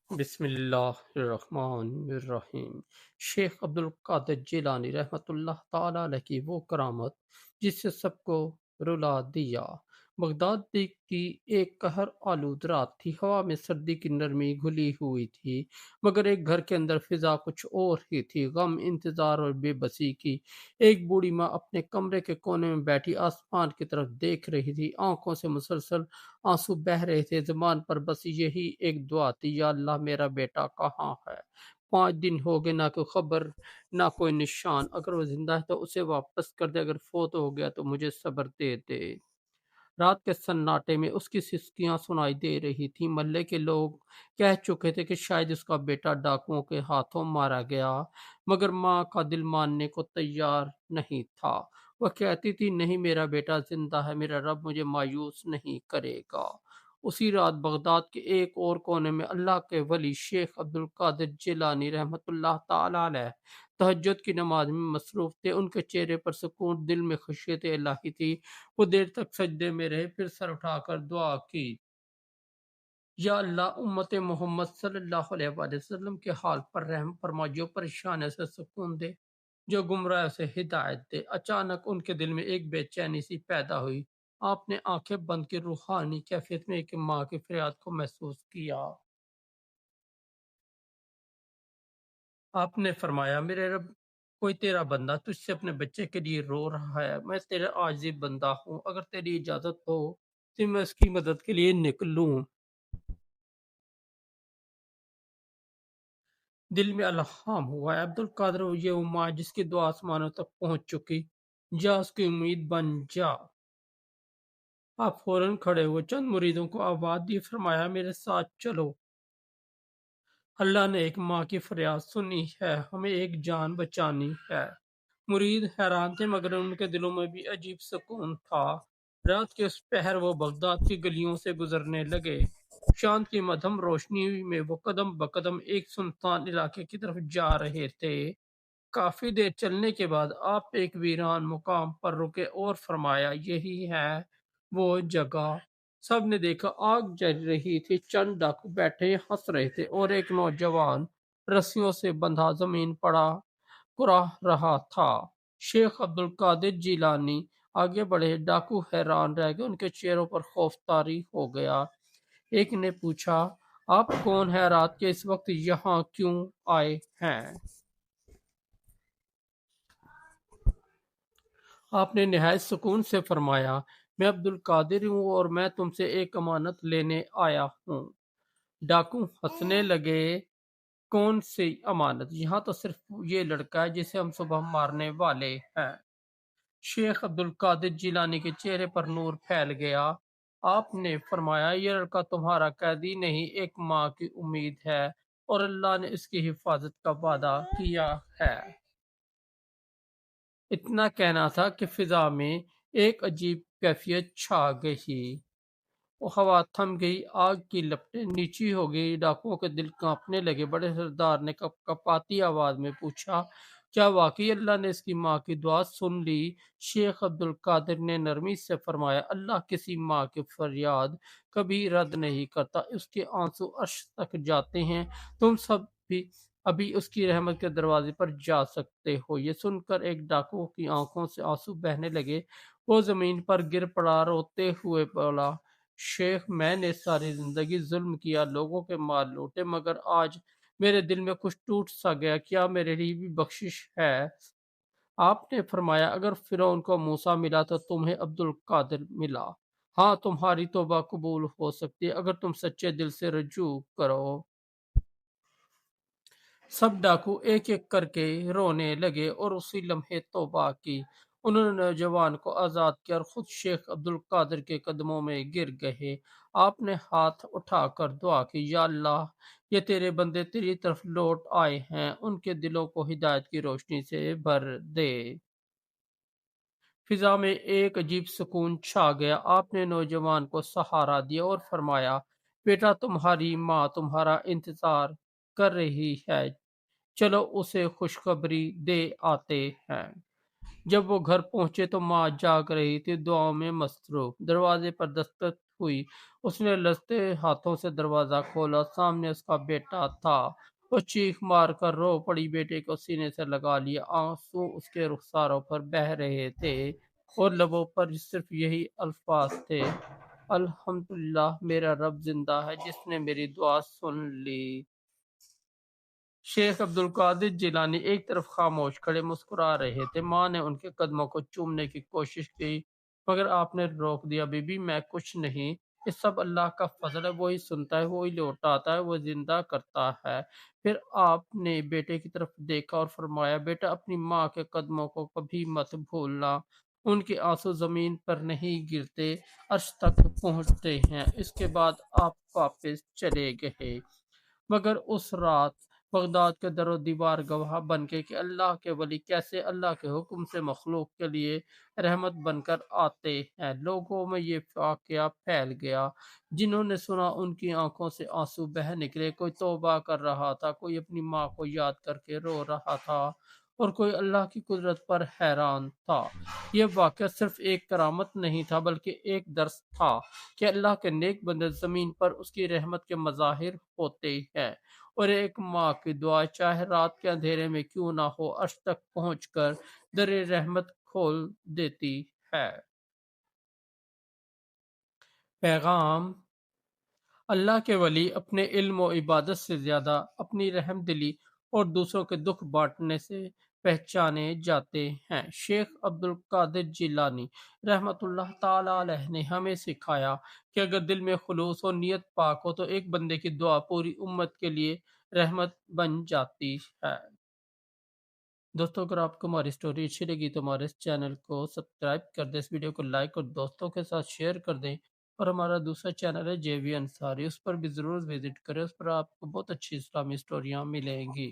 بسم اللہ الرحمن الرحیم۔ شیخ عبد القادر جیلانی رحمۃ اللہ تعالی علیہ کی وہ کرامت جس سے سب کو رلا دیا۔ بغداد کی ایک قہر آلود رات تھی، ہوا میں سردی کی نرمی گھلی ہوئی تھی، مگر ایک گھر کے اندر فضا کچھ اور ہی تھی، غم، انتظار اور بے بسی کی۔ ایک بوڑھی ماں اپنے کمرے کے کونے میں بیٹھی آسمان کی طرف دیکھ رہی تھی، آنکھوں سے مسلسل آنسو بہہ رہے تھے، زبان پر بس یہی ایک دعا تھی، یا اللہ میرا بیٹا کہاں ہے؟ 5 دن ہو گئے، نہ کوئی خبر نہ کوئی نشان۔ اگر وہ زندہ ہے تو اسے واپس کر دے، اگر فوت ہو گیا تو مجھے صبر دے دے۔ رات کے سناٹے میں اس کی سسکیاں سنائی دے رہی تھیں۔ محلے کے لوگ کہہ چکے تھے کہ شاید اس کا بیٹا ڈاکوؤں کے ہاتھوں مارا گیا، مگر ماں کا دل ماننے کو تیار نہیں تھا۔ وہ کہتی تھی، نہیں، میرا بیٹا زندہ ہے، میرا رب مجھے مایوس نہیں کرے گا۔ اسی رات بغداد کے ایک اور کونے میں اللہ کے ولی شیخ عبد القادر جیلانی رحمۃ اللہ تعالی علیہ تہجد کی نماز میں مصروف تھے۔ ان کے چہرے پر سکون، دل میں خشیت الہی تھی۔ وہ دیر تک سجدے میں رہے، پھر سر اٹھا کر دعا کی، یا اللہ امت محمد صلی اللہ علیہ وآلہ وسلم کے حال پر رحم فرما، جو پریشان ہے اسے سکون دے، جو گمراہ ہے اسے ہدایت دے۔ اچانک ان کے دل میں ایک بے چینی سی پیدا ہوئی۔ آپ نے آنکھیں بند کی روحانی کیفیت میں ایک ماں کی فریاد کو محسوس کیا۔ آپ نے فرمایا، میرے رب، کوئی تیرا بندہ تجھ سے اپنے بچے کے لیے رو رہا ہے، میں تیرا عاجزی بندہ ہوں، اگر تیری اجازت ہو تو میں اس کی مدد کے لیے نکلوں۔ دل میں الہام ہوا ہے، عبد القادر یہ وہ ماں جس کی دعا آسمانوں تک پہنچ چکی، جا اس کی امید بن جا۔ آپ فوراً کھڑے ہوئے، چند مریدوں کو آواز دی، فرمایا میرے ساتھ چلو، اللہ نے ایک ماں کی فریاد سنی ہے، ہمیں ایک جان بچانی ہے۔ مرید حیران تھے، مگر ان کے دلوں میں بھی عجیب سکون تھا۔ رات کے اس پہر وہ بغداد کی گلیوں سے گزرنے لگے۔ چاند کی مدھم روشنی میں وہ قدم بقدم ایک سنسان علاقے کی طرف جا رہے تھے۔ کافی دیر چلنے کے بعد آپ ایک ویران مقام پر رکے اور فرمایا، یہی ہے وہ جگہ۔ سب نے دیکھا، آگ جل رہی تھی، چند ڈاکو بیٹھے ہنس رہے تھے اور ایک نوجوان رسیوں سے بندھا زمین پڑا کراہ رہا تھا۔ شیخ عبد القادر جیلانی آگے بڑھے، ڈاکو حیران رہ گئے، ان کے چہروں پر خوف طاری ہو گیا۔ ایک نے پوچھا، آپ کون ہیں؟ رات کے اس وقت یہاں کیوں آئے ہیں؟ آپ نے نہایت سکون سے فرمایا، میں عبد القادر ہوں اور میں تم سے ایک امانت لینے آیا ہوں۔ ڈاکو ہنسنے لگے، کون سی امانت؟ یہاں تو صرف یہ لڑکا ہے جسے ہم صبح مارنے والے ہیں۔ شیخ عبد القادر جیلانی کے چہرے پر نور پھیل گیا۔ آپ نے فرمایا، یہ لڑکا تمہارا قیدی نہیں، ایک ماں کی امید ہے، اور اللہ نے اس کی حفاظت کا وعدہ کیا ہے۔ اتنا کہنا تھا کہ فضا میں ایک عجیب کیفیت چھا گئی، وہ ہوا تھم گئی، آگ کی لپٹیں نیچی ہو گئی، ڈاکوؤں کے دل کانپنے لگے۔ بڑے سردار نے کپاتی آواز میں پوچھا، کیا واقعی اللہ نے اس کی ماں کی دعا سن لی؟ شیخ عبد القادر نے نرمی سے فرمایا، اللہ کسی ماں کی فریاد کبھی رد نہیں کرتا، اس کے آنسو عرش تک جاتے ہیں، تم سب بھی ابھی اس کی رحمت کے دروازے پر جا سکتے ہو۔ یہ سن کر ایک ڈاکو کی آنکھوں سے آنسو بہنے لگے، وہ زمین پر گر پڑا، روتے ہوئے بولا، شیخ، میں نے ساری زندگی ظلم کیا، لوگوں کے مال لوٹے، مگر آج میرے دل میں کچھ ٹوٹ سا گیا، کیا میرے لیے بھی بخشش ہے؟ آپ نے فرمایا، اگر فرعون کو موسیٰ ملا تو تمہیں عبد القادر ملا۔ ہاں، تمہاری توبہ قبول ہو سکتی ہے اگر تم سچے دل سے رجوع کرو۔ سب ڈاکو ایک ایک کر کے رونے لگے اور اسی لمحے توبہ کی۔ انہوں نے نوجوان کو آزاد کیا اور خود شیخ عبد القادر کے قدموں میں گر گئے۔ آپ نے ہاتھ اٹھا کر دعا کی، یا اللہ، یہ تیرے بندے تیری طرف لوٹ آئے ہیں، ان کے دلوں کو ہدایت کی روشنی سے بھر دے۔ فضا میں ایک عجیب سکون چھا گیا۔ آپ نے نوجوان کو سہارا دیا اور فرمایا، بیٹا، تمہاری ماں تمہارا انتظار کر رہی ہے، چلو اسے خوشخبری دے آتے ہیں۔ جب وہ گھر پہنچے تو ماں جاگ رہی تھی، دعاؤں میں مصروف۔ دروازے پر دستک ہوئی، اس نے لرزتے ہاتھوں سے دروازہ کھولا، سامنے اس کا بیٹا تھا۔ وہ چیخ مار کر رو پڑی، بیٹے کو سینے سے لگا لیا، آنسو اس کے رخساروں پر بہہ رہے تھے اور لبوں پر صرف یہی الفاظ تھے: الحمدللہ، میرا رب زندہ ہے جس نے میری دعا سن لی۔ شیخ عبد القادر جیلانی ایک طرف خاموش کھڑے مسکرا رہے تھے۔ ماں نے ان کے قدموں کو چومنے کی کوشش کی مگر آپ نے روک دیا۔ بی بی، میں کچھ نہیں، یہ سب اللہ کا فضل ہے، وہی سنتا ہے، وہی لوٹاتا ہے، وہ زندہ کرتا ہے۔ پھر آپ نے بیٹے کی طرف دیکھا اور فرمایا: بیٹا، اپنی ماں کے قدموں کو کبھی مت بھولنا، ان کے آنسو زمین پر نہیں گرتے، عرش تک پہنچتے ہیں۔ اس کے بعد آپ واپس چلے گئے۔ مگر اس رات بغداد کے در و دیوار گواہ بن کے کہ اللہ کے ولی کیسے اللہ کے حکم سے مخلوق کے لیے رحمت بن کر آتے ہیں۔ لوگوں میں یہ واقعہ پھیل گیا، جنہوں نے سنا ان کی آنکھوں سے آنسو بہہ نکلے۔ کوئی توبہ کر رہا تھا، کوئی اپنی ماں کو یاد کر کے رو رہا تھا اور کوئی اللہ کی قدرت پر حیران تھا۔ یہ واقعہ صرف ایک کرامت نہیں تھا بلکہ ایک درس تھا کہ اللہ کے نیک بندے زمین پر اس کی رحمت کے مظاہر ہوتے ہیں، اور ایک ماں کی دعا چاہے رات کے اندھیرے میں کیوں نہ ہو، عرش تک پہنچ کر در رحمت کھول دیتی ہے۔ پیغام: اللہ کے ولی اپنے علم و عبادت سے زیادہ اپنی رحم دلی اور دوسروں کے دکھ بانٹنے سے پہچانے جاتے ہیں۔ شیخ عبد القادر جیلانی رحمۃ اللہ تعالی علیہ نے ہمیں سکھایا کہ اگر دل میں خلوص اور نیت پاک ہو تو ایک بندے کی دعا پوری امت کے لیے رحمت بن جاتی ہے۔ دوستوں، اگر آپ کو ہماری سٹوری اچھی لگی تو ہمارے اس چینل کو سبسکرائب کر دیں، اس ویڈیو کو لائک اور دوستوں کے ساتھ شیئر کر دیں، اور ہمارا دوسرا چینل ہے جے وی انصاری، اس پر بھی ضرور وزٹ کریں، اس پر آپ کو بہت اچھی اسلامی سٹوریاں ملیں گی۔